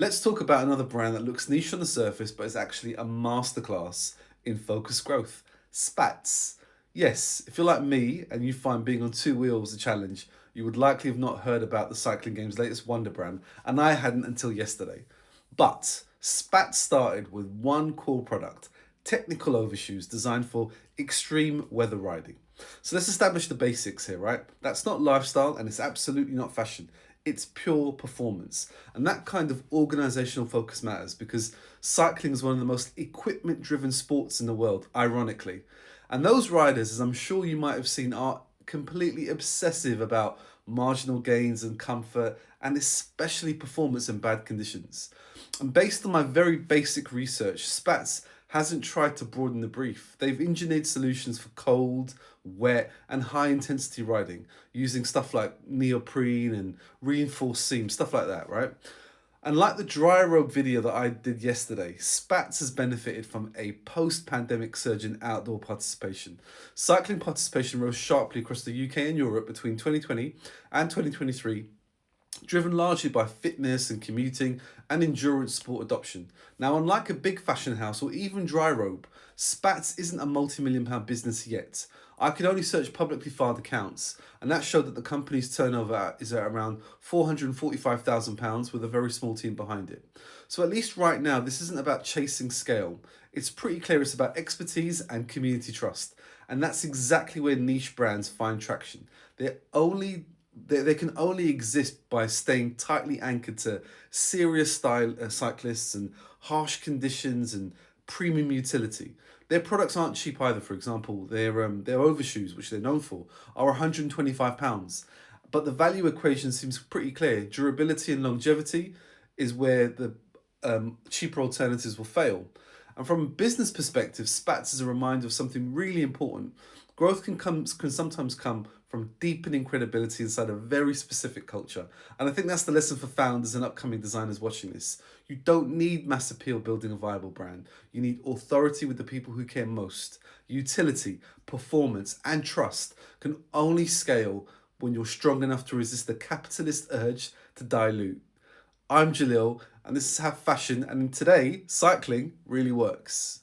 Let's talk about another brand that looks niche on the surface but is actually a masterclass in focused growth. SPATZ. Yes, if you're like me and you find being on two wheels a challenge, you would likely have not heard about the cycling game's latest wonder brand, and I hadn't until yesterday. But SPATZ started with one core product, technical overshoes designed for extreme weather riding. So let's establish the basics here, right? That's not lifestyle and it's absolutely not fashion. It's pure performance. And that kind of organizational focus matters because cycling is one of the most equipment driven sports in the world, ironically. And those riders, as I'm sure you might have seen, are completely obsessive about marginal gains and comfort, and especially performance in bad conditions. And based on my very basic research, Spats hasn't tried to broaden the brief. They've engineered solutions for cold, wet, and high intensity riding using stuff like neoprene and reinforced seams, stuff like that, right? And like the dry robe video that I did yesterday, Spats has benefited from a post pandemic surge in outdoor participation. Cycling participation rose sharply across the UK and Europe between 2020 and 2023, driven largely by fitness and commuting and endurance sport adoption. Now, unlike a big fashion house or even dry robe, Spats isn't a multi-million pound business yet. I could only search publicly filed accounts, and that showed that the company's turnover is at around £445,000 with a very small team behind it. So, at least right now, this isn't about chasing scale. It's pretty clear it's about expertise and community trust. And that's exactly where niche brands find traction. They can only exist by staying tightly anchored to serious style cyclists and harsh conditions and premium utility. Their products aren't cheap either. For example, their overshoes, which they're known for, are £125. But the value equation seems pretty clear. Durability and longevity is where the cheaper alternatives will fail. And from a business perspective, SPATS is a reminder of something really important. Growth can sometimes come from deepening credibility inside a very specific culture. And I think that's the lesson for founders and upcoming designers watching this. You don't need mass appeal building a viable brand. You need authority with the people who care most. Utility, performance, and trust can only scale when you're strong enough to resist the capitalist urge to dilute. I'm Jalil, and this is how fashion and today cycling really works.